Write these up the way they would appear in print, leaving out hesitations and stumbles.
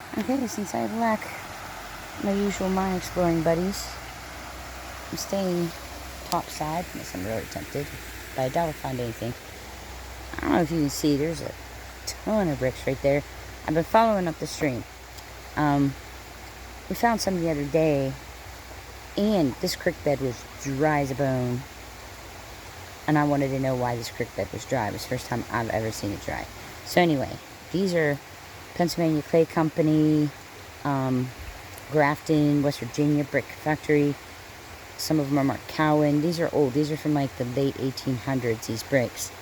Okay, since I lack my usual mine exploring buddies, I'm staying topside unless I'm really tempted, but I doubt we'll find anything. I don't know if you can see, there's a ton of bricks right there. I've been following up the stream. We found some the other day, and this creek bed was dry as a bone. And I wanted to know why this creek bed was dry. It was the first time I've ever seen it dry. So anyway, these are Pennsylvania Clay Company, Grafton, West Virginia Brick Factory. Some of them are Mark Cowan. These are old. These are from like the late 1800s, these bricks.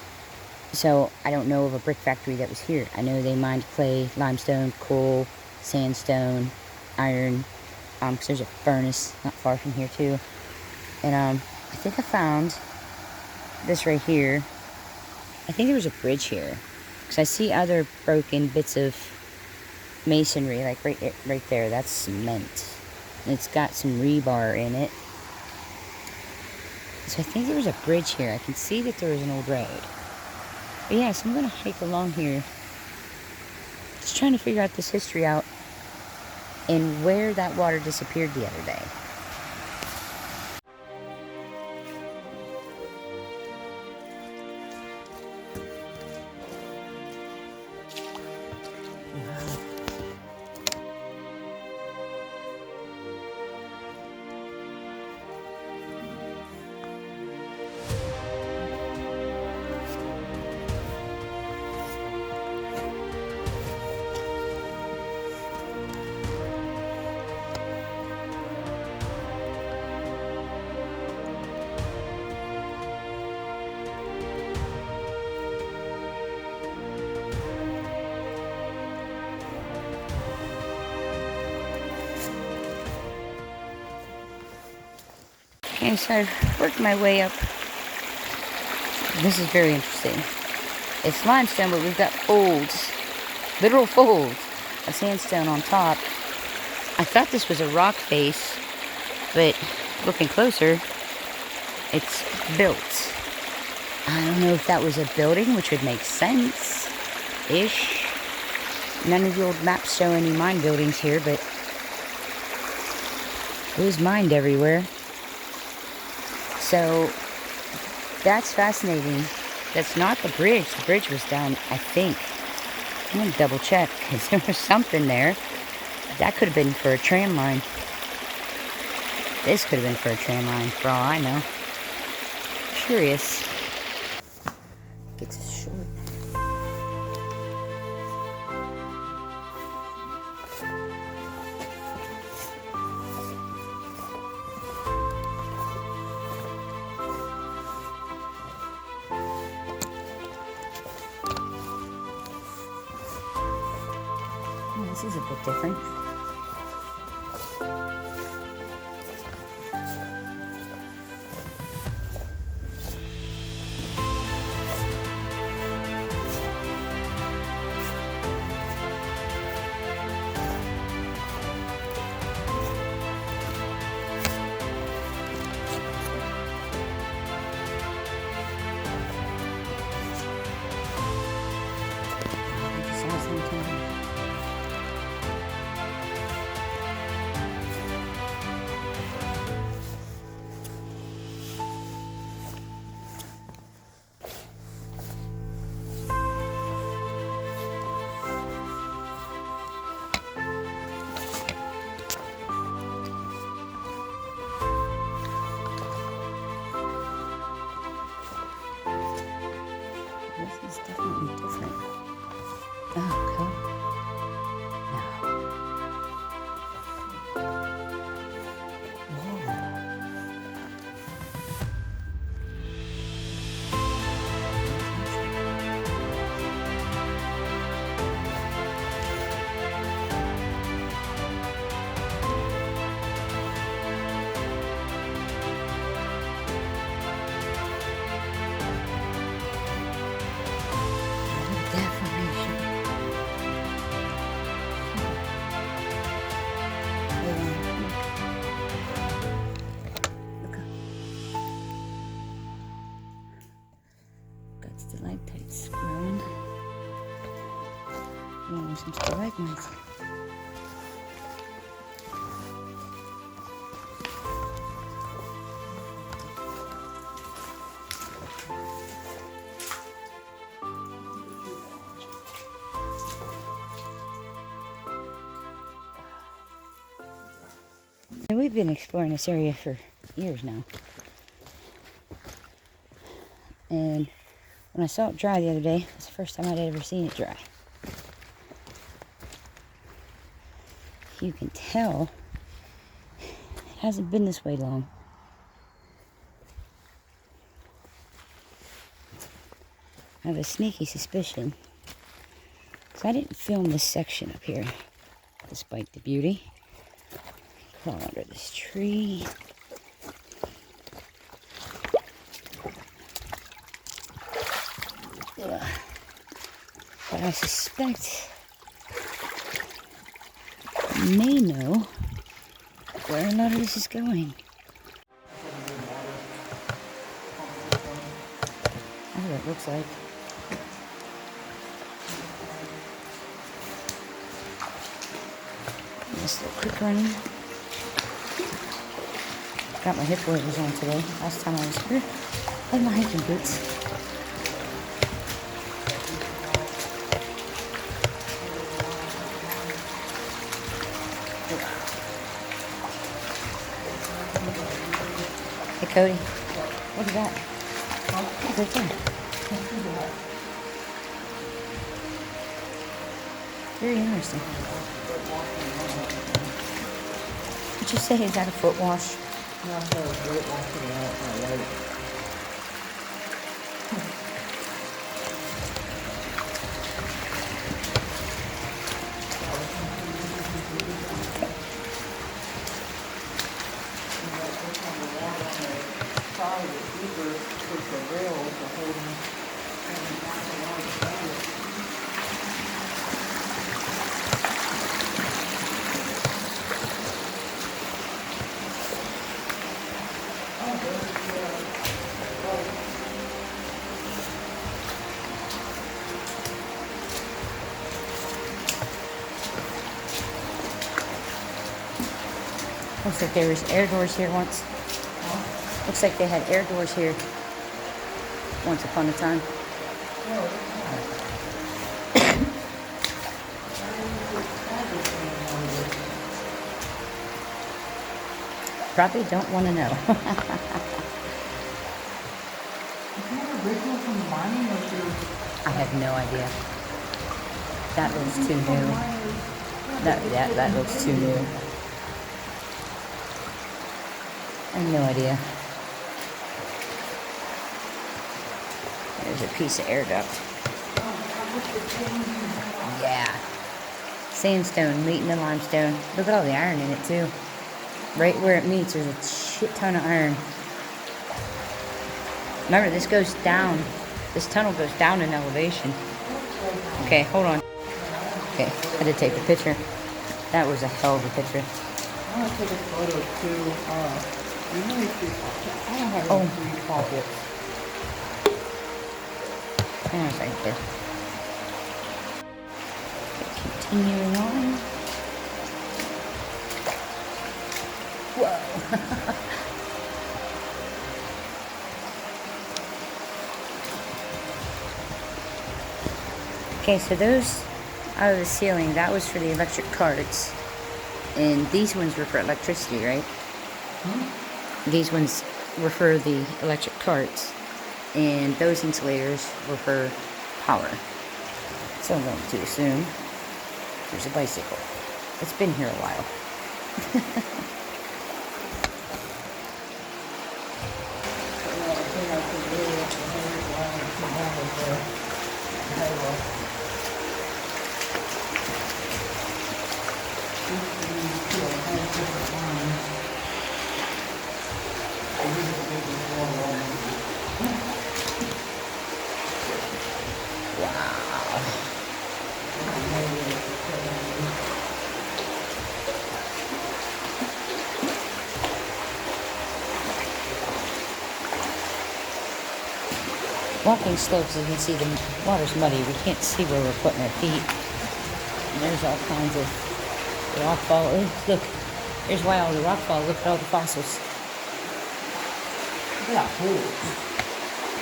So I don't know of a brick factory that was here. I know they mined clay, limestone, coal, sandstone, iron. Because there's a furnace not far from here too. And I think I found this right here. I think there was a bridge here. Because I see other broken bits of masonry, like right there. That's cement. And it's got some rebar in it. So I think there was a bridge here. I can see that there was an old road. But yeah, so I'm going to hike along here. Just trying to figure out this history out. And where that water disappeared the other day. Okay, so I've worked my way up. This is very interesting. It's limestone, but we've got folds, literal folds of sandstone on top. I thought this was a rock face, but looking closer, it's built. I don't know if that was a building, which would make sense-ish. None of the old maps show any mine buildings here, but it was mined everywhere. So that's fascinating. That's not the bridge. The bridge was down, I think. I'm going to double check because there was something there. That could have been for a tram line. This could have been for a tram line, for all I know. Curious. Gets us short. This is a bit different. This is definitely different. Oh, cool. No. Whoa. Deformation. Look up. Got stalactites growing. Oh, some stalagmites. we've been exploring this area for years now. And when I saw it dry the other day, it's the first time I'd ever seen it dry. You can tell it hasn't been this way long. I have a sneaky suspicion, because I didn't film this section up here, despite the beauty. Crawl under this tree. Ugh. But I suspect I may know where a lot of this is going. That's what it looks like. Just a little quick running. Got my hip waders on today. Last time I was here, I had my hiking boots. Hey Cody, what is that? What's right there? Very interesting. What'd you say? Is that a foot wash? No, so great walking out my light. Looks like there was air doors here once. Looks like they had air doors here once upon a time. Probably don't want to know. I have no idea. That looks too new. That looks too new. I have no idea. There's a piece of air duct. Yeah. Sandstone meeting the limestone. Look at all the iron in it too. Right where it meets, there's a shit ton of iron. Remember, this goes down. This tunnel goes down in elevation. Okay, hold on. Okay, I had to take a picture. That was a hell of a picture. I want to take a photo too. You know, I don't have Oh. 3 pockets. Hang on a second, kid. Continuing on. Whoa. Okay, so those out of the ceiling, that was for the electric carts. And these ones were for electricity, right? These ones were for the electric carts. And those insulators were for power. So I'm going to assume there's a bicycle. It's been here a while. Walking slopes, as you can see, the water's muddy. We can't see where we're putting our feet. And there's all kinds of rock fall. Look, here's why all the rock fall. Look at all the fossils. Look at that hole.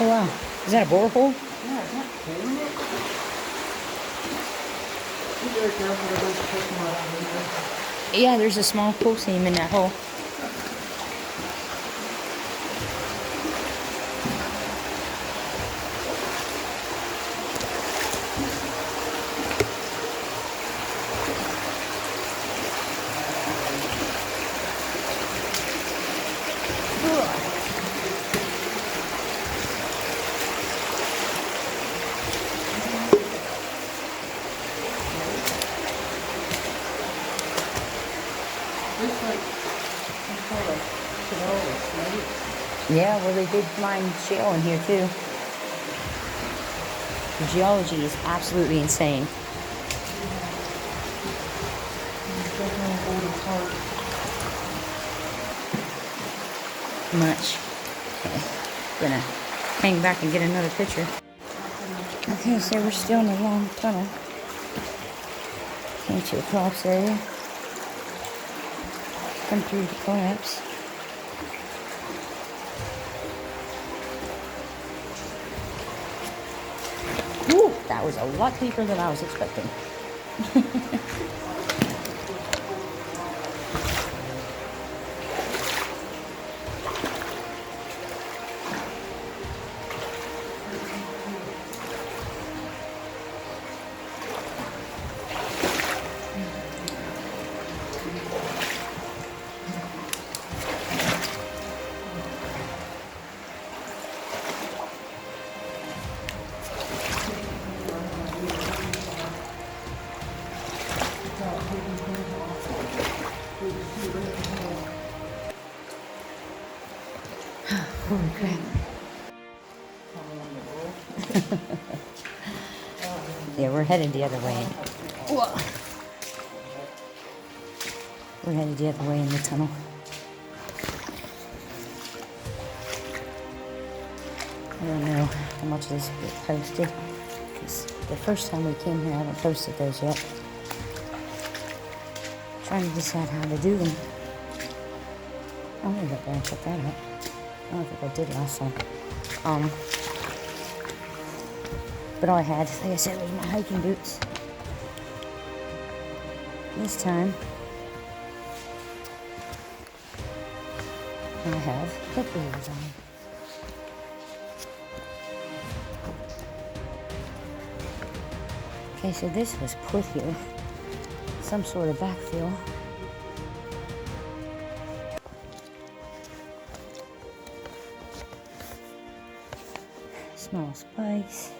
Oh wow, is that a borehole? Yeah, is that cool? Be very careful with those pushing around here. Yeah, there's a small pull seam in that hole. It's like some sort of canolas, right? Yeah, well, they did mine shale in here too. The geology is absolutely insane. It's definitely holding hard. Much. Okay. Gonna hang back and get another picture. Okay, so we're still in the long tunnel. Came to a collapse area. Come through the collapse. Woo! That was a lot deeper than I was expecting. Holy crap. Yeah, we're headed the other way. Whoa. We're headed the other way in the tunnel. I don't know how much of this will get posted, because the first time we came here, I haven't posted those yet. Trying to decide how to do them. Oh, maybe I better check that out. I don't think I did last time. But all I had, like I said, was my hiking boots. This time, I have hip waders on. Okay, so this was put here. Some sort of backfill. Small spikes.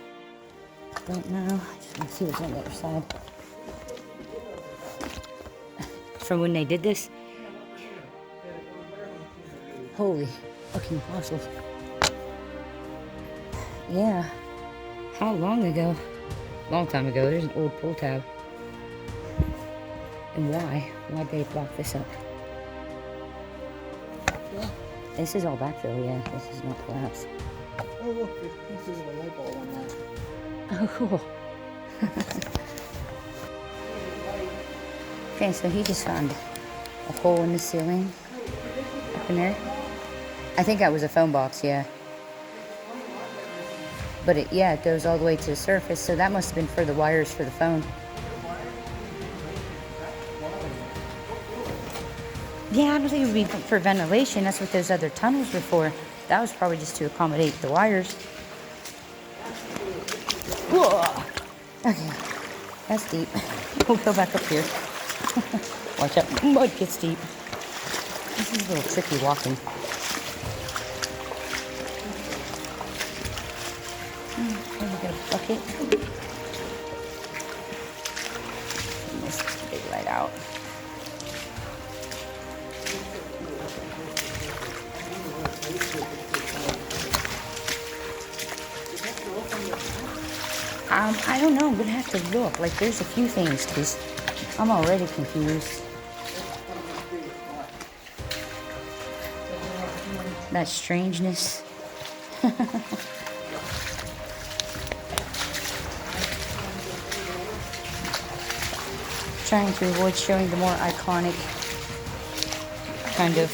Don't know. Just want to see what's on the other side. From when they did this. Holy fucking fossils. Yeah. How long ago? Long time ago. There's an old pull tab. And why? Why'd they block this up? Yeah. This is all backfill, yeah. This is not collapse. Oh, look, there's pieces of a light bulb on that. Oh, cool. Okay, so he just found a hole in the ceiling up in there. I think that was a phone box, yeah. But it goes all the way to the surface, so that must have been for the wires for the phone. Yeah, I don't think it would be for ventilation. That's what those other tunnels were for. That was probably just to accommodate the wires. Whoa. Okay, that's deep. We'll go back up here. Watch out, mud gets deep. This is a little tricky walking. Let me get a bucket. And this big light out. I don't know. I'm gonna have to look. Like, there's a few things, because I'm already confused. That strangeness. Trying to avoid showing the more iconic kind of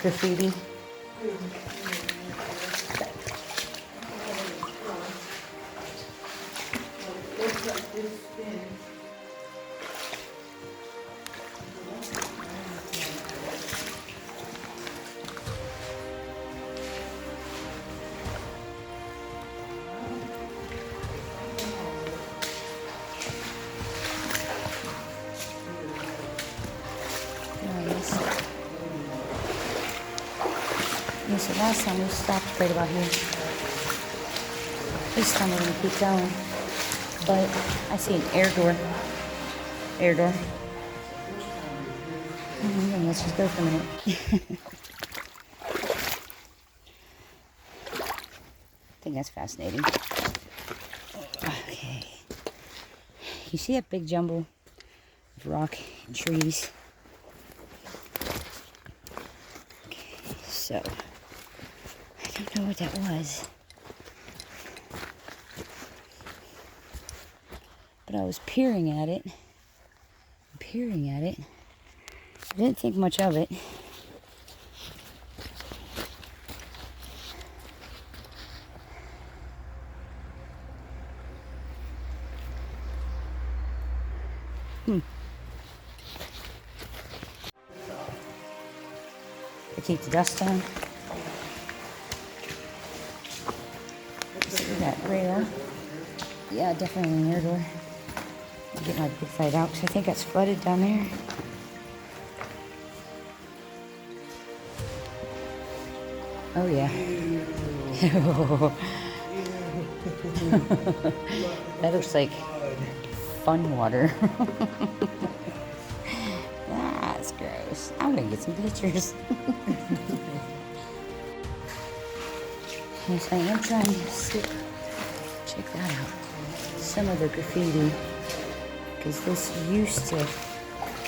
graffiti. Yeah, so last time we stopped right about here. This time we're gonna keep going. But I see an air door. Air door. Let's just go for a minute. I think that's fascinating. Okay. You see that big jumble of rock and trees? Okay, so I don't know what that was. But I was peering at it. I didn't think much of it. To keep the dust down. See that rail? Yeah, definitely an air door. I'll get my big fight out because I think that's flooded down there. Oh yeah. That looks like fun water. That's gross. I'm gonna get some pictures. Yes, I am trying to see. Check that out. Some of the graffiti. Because this used to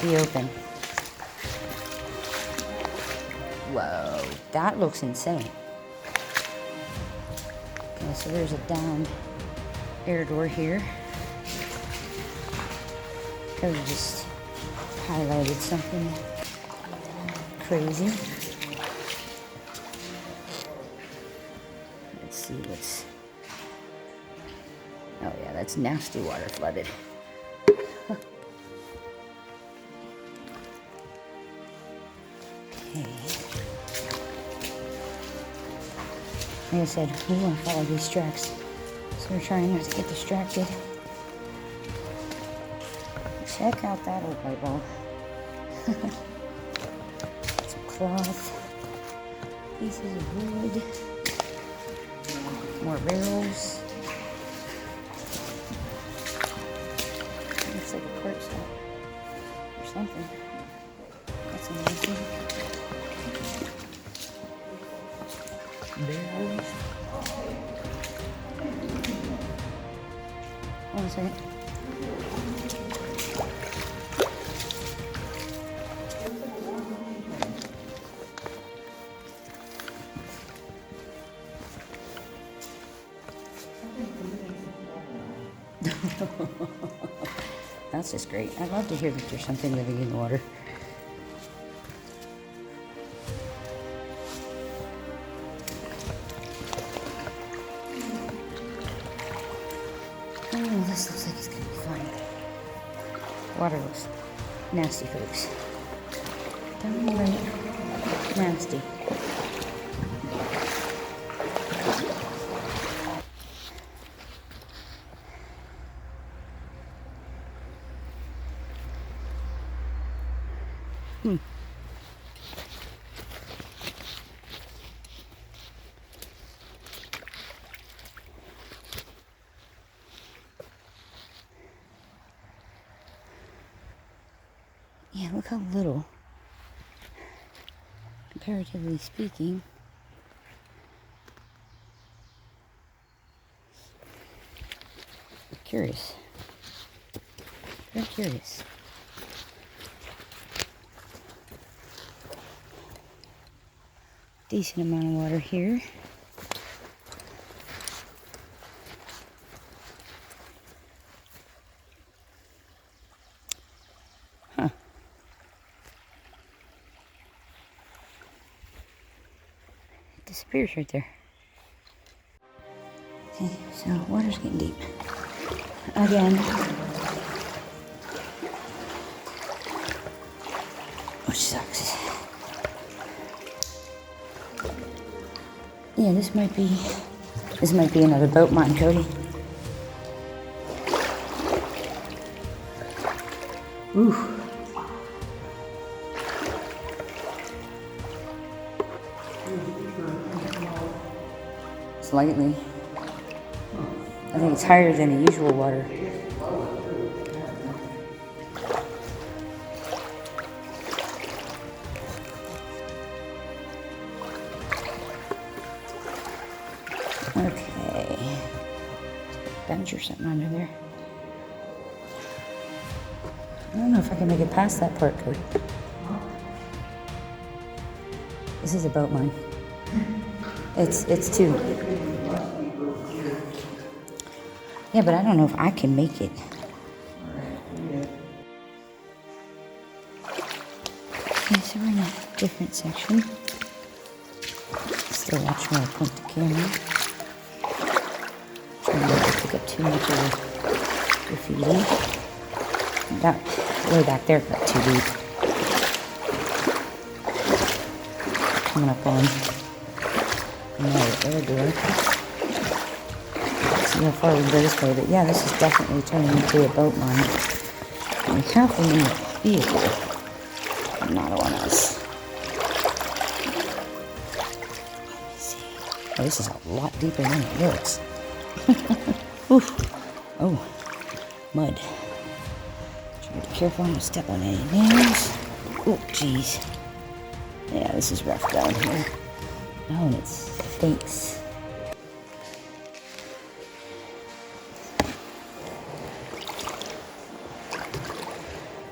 be open. Whoa, that looks insane. Okay, so there's a down air door here. Could have just highlighted something crazy. Let's see what's... Oh yeah, that's nasty water flooded. Okay. Like I said, we want to follow these tracks, so we're trying not to get distracted. Check out that old light bulb. Some cloth, pieces of wood, more barrels. Looks like a corpse stop or something. That's amazing. Barrels. Hold on a second. That's just great. I'd love to hear that there's something living in the water. Oh, this looks like it's gonna be fun. Water looks nasty, folks. Downright nasty. Yeah, look how little, comparatively speaking. I'm curious. Very curious. Decent amount of water here. Huh. It disappears right there. Okay, so water's getting deep. Again. Which sucks. Yeah, this might be another boat mine, Cody. Ooh. Slightly. I think it's higher than the usual water. Okay. Bench or something under there. I don't know if I can make it past that part, Cody. This is a boat mine. It's too. Yeah, but I don't know if I can make it. Okay, so we're in a different section. Still watch where I point the camera. Trying not to pick up too much of the graffiti. That way back there got too deep. Coming up on another air door. See how far we can go this way, but yeah, this is definitely turning into a boat mine. We have them in the vehicle, but not on us. Let me see. Oh, this is a lot deeper than it looks. Oof. Oh, mud. Try to be careful not to step on any nails. Oh, jeez. Yeah, this is rough down here. Oh, and it stinks.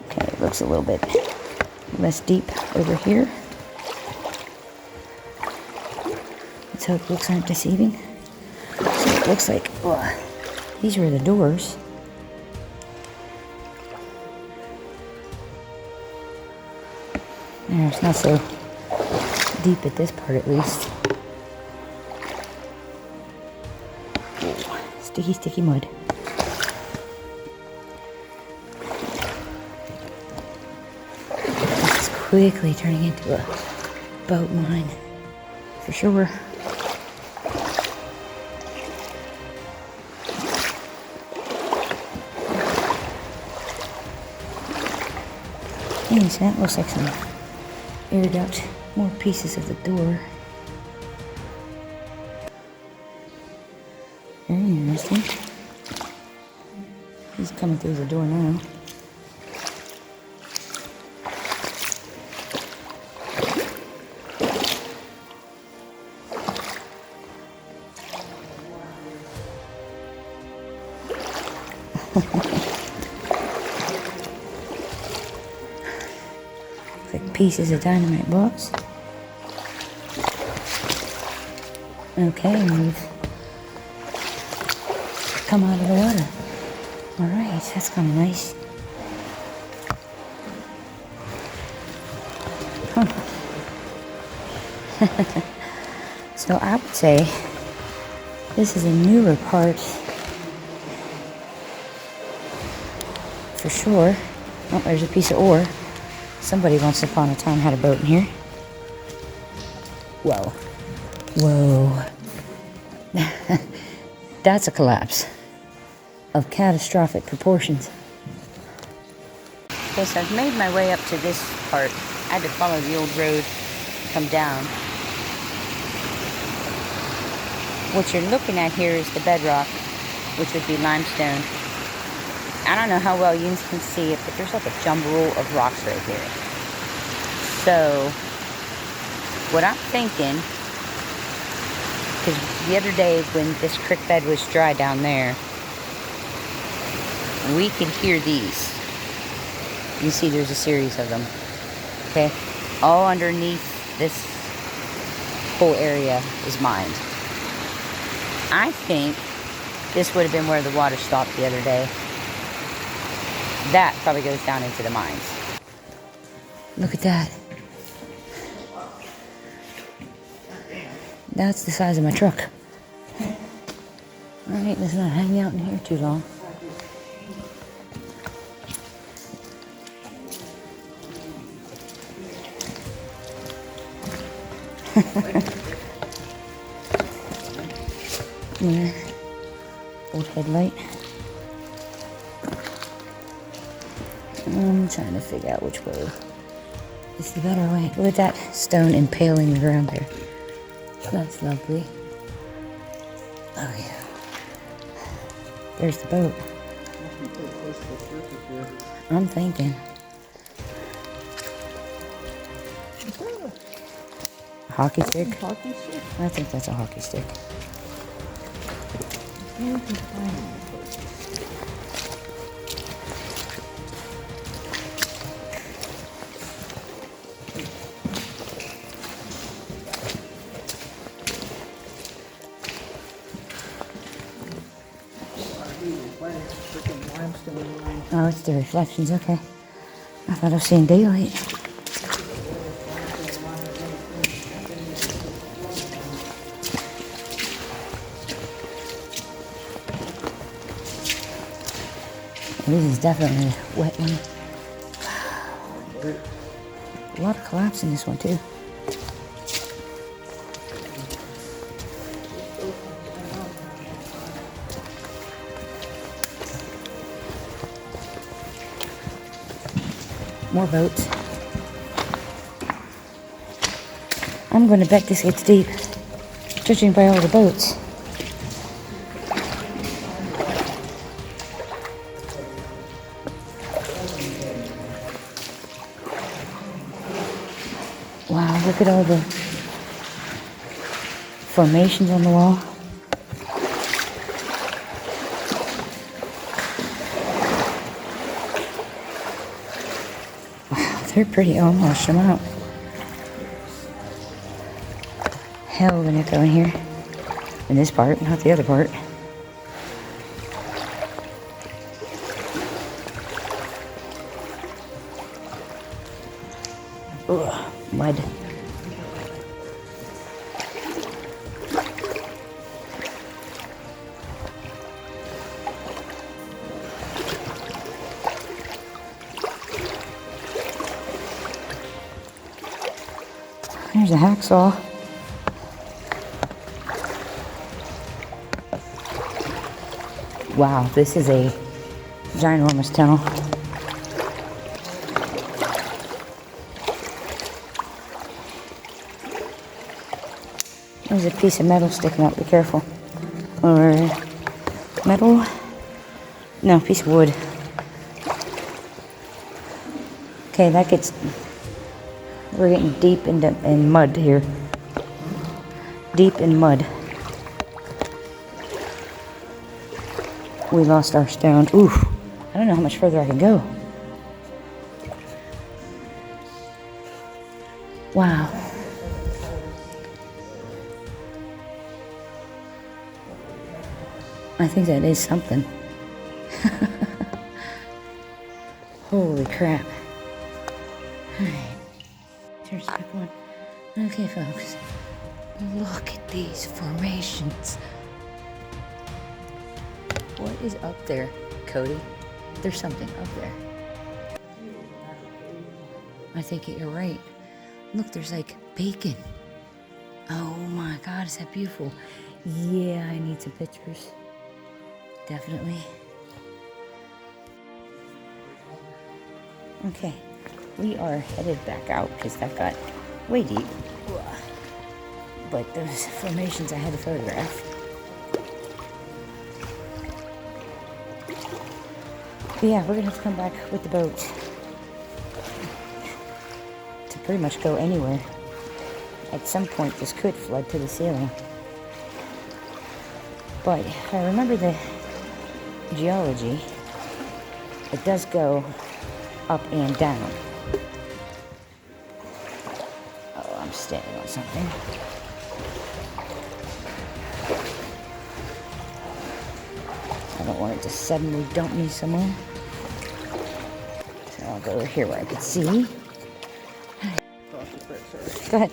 Okay, it looks a little bit less deep over here. Let's hope looks aren't deceiving. So it looks like these were the doors. There, it's not so deep at this part, at least. Ooh, sticky, sticky mud. This is quickly turning into a boat mine, for sure. Hey, so that looks like some aired out more pieces of the door. Very interesting. He's coming through the door now. Like pieces of dynamite box. Okay, and we've come out of the water. Alright, that's kind of nice. Huh. So I would say this is a newer part for sure. Oh, there's a piece of ore. Somebody once upon a time had a boat in here. Whoa. Whoa. That's a collapse of catastrophic proportions. Okay, so I've made my way up to this part. I had to follow the old road, come down. What you're looking at here is the bedrock, which would be limestone. I don't know how well you can see it, but there's like a jumble of rocks right here. So, what I'm thinking, because the other day when this creek bed was dry down there, we could hear these. You see there's a series of them. Okay? All underneath this whole area is mined. I think this would have been where the water stopped the other day. That probably goes down into the mines. Look at that. That's the size of my truck. Alright, let's not hang out in here too long. Yeah. Old headlight. I'm trying to figure out which way is the better way. Look at that stone impaling the ground there. That's lovely. Oh yeah. There's the boat. I'm thinking. Hockey stick? Hockey stick? I think that's a hockey stick. Where is he finding the boat? Freaking limestone line. Oh, it's the reflections, okay. I thought I was seeing daylight. This is definitely a wet one. A lot of collapse in this one too. More boats. I'm going to bet this gets deep, judging by all the boats. Wow, look at all the formations on the wall. Wow, they're pretty. Oh, I'm washed them out. Hell of an echo in here. In this part, not the other part. Ugh, mud. There's a hacksaw. Wow, this is a ginormous tunnel. There's a piece of metal sticking out, be careful. Or metal? No, piece of wood. Okay, that gets... We're getting deep in mud here. Deep in mud. We lost our stone. Oof. I don't know how much further I can go. Wow. I think that is something. Holy crap. Alright. Here's step one. Okay, folks. Look at these formations. What is up there, Cody? There's something up there. I think you're right. Look, there's like bacon. Oh my God, is that beautiful? Yeah, I need some pictures. Definitely. Okay, we are headed back out because that got way deep. But those formations I had to photograph. But yeah, we're gonna have to come back with the boat to pretty much go anywhere. At some point, this could flood to the ceiling. But if I remember the geology, it does go up and down. Oh, I'm standing on something. I don't want it to suddenly dump me somewhere. So I'll go over here where I can see. Go ahead.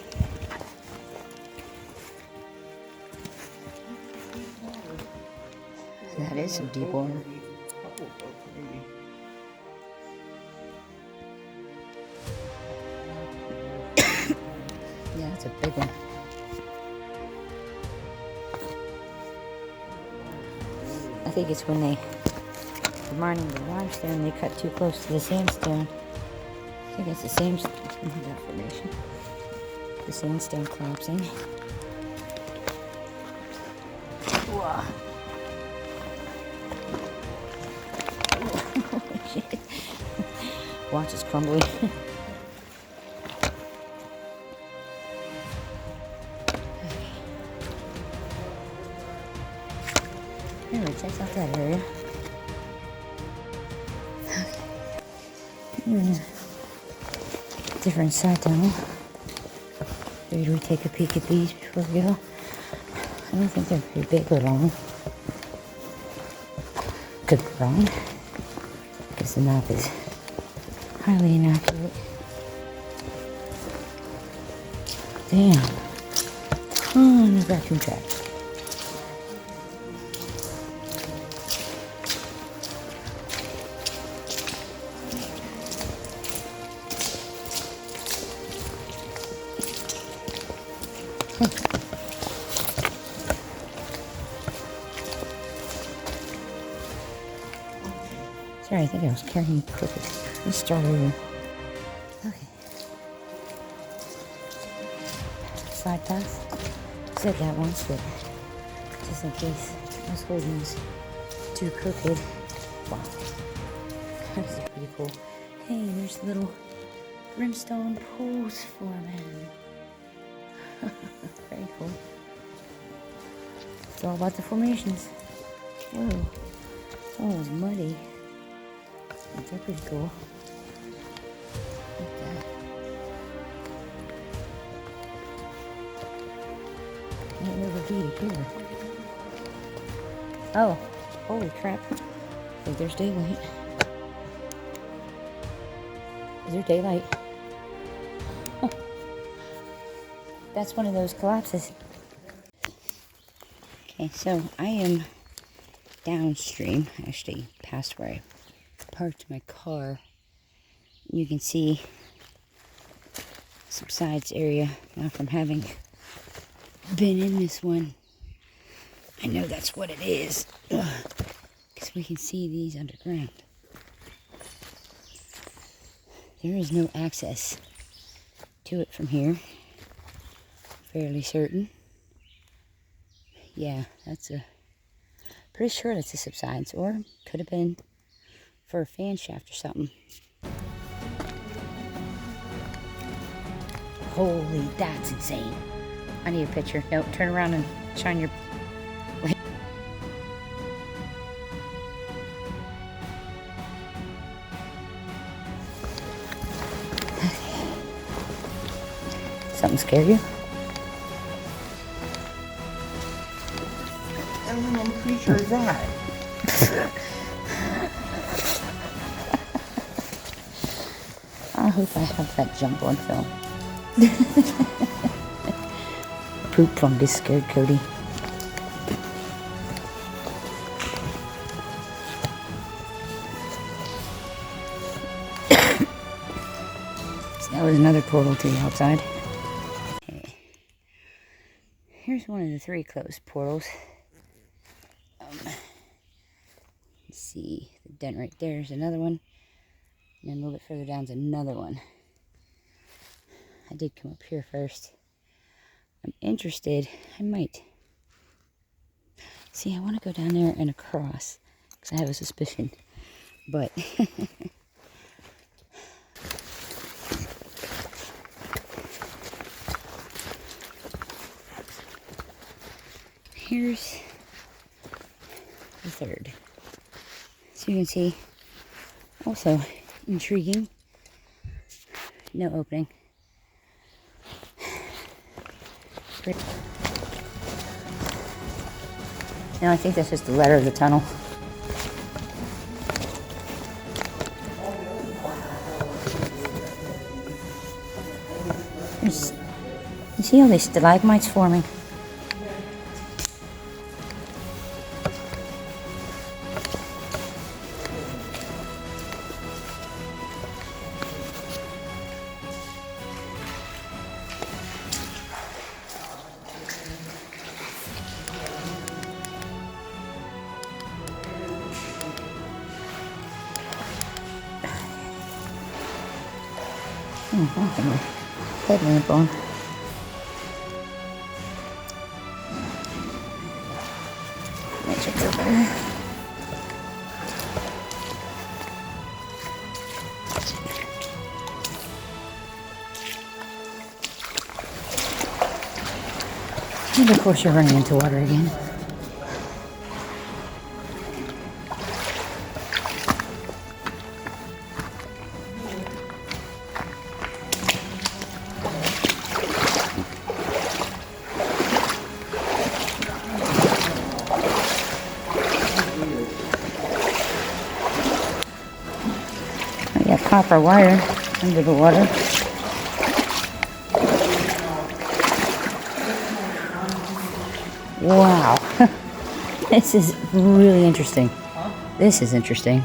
That is some deep water. Yeah, it's a big one. I think it's when they were mining the limestone, they cut too close to the sandstone. I think it's the same formation. The sandstone collapsing. Whoa. Holy shit. Watch, it's crumbling. There we that area. Okay. Different side tunnel. Maybe we take a peek at these before we go. I don't think they're very big or long. Could be wrong, because the map is highly inaccurate. Damn. Ton of vacuum tracks. Sorry, I think I was carrying crooked. Let's start over. Okay. Side path. Said that once, but just in case I was holding this too crooked. Wow. This is pretty cool. Hey, there's little brimstone pools forming. Very cool. It's all about the formations. Whoa. Oh, it's muddy. They're pretty cool. Look at that. Ain't no graffiti here. Oh, holy crap. Oh, there's daylight. Is there daylight? Oh. That's one of those collapses. Okay, so I am downstream, actually past where I parked my car. You can see subsides area now from having been in this one. I know that's what it is, because we can see these underground. There is no access to it from here. Fairly certain. Yeah, that's a pretty sure that's a subsides, or could have been for a fan shaft or something. Holy, that's insane. I need a picture. No, turn around and shine your light. Something scare you? Unknown creature is that? I hope I have that jump on film. Poop fungus scared Cody. So that was another portal to the outside. Okay. Here's one of the 3 closed portals. Let's see, the dent right there is another one. And then a little bit further down is another one. I did come up here first. I'm interested. I might. See, I want to go down there and across, because I have a suspicion. But here's the third. So you can see, also intriguing. No opening. No, I think that's just the letter of the tunnel. You see all these stalagmites forming? Headlamp on. Let me check over there. And of course you're running into water again. copper wire under the water. Wow. This is really interesting. This is interesting.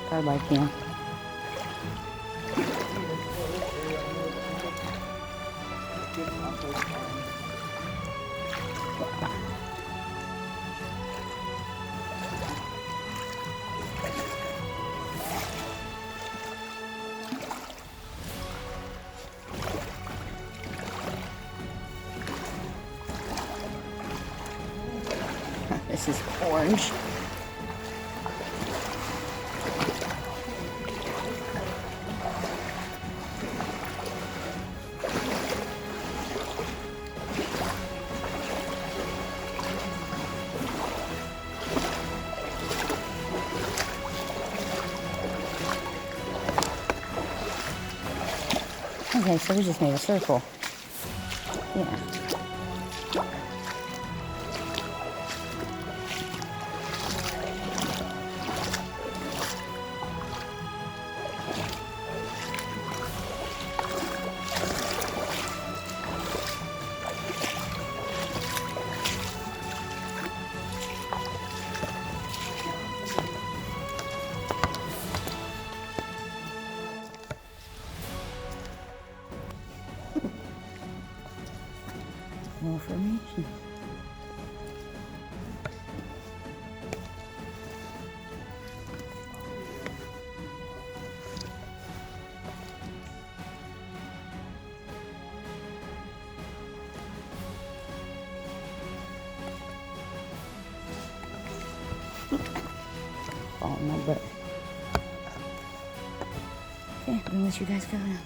Carbide can. This is orange. Okay, so we just made a circle. Yeah. More formation. Fall in my butt. Okay, I'm gonna let you guys go now.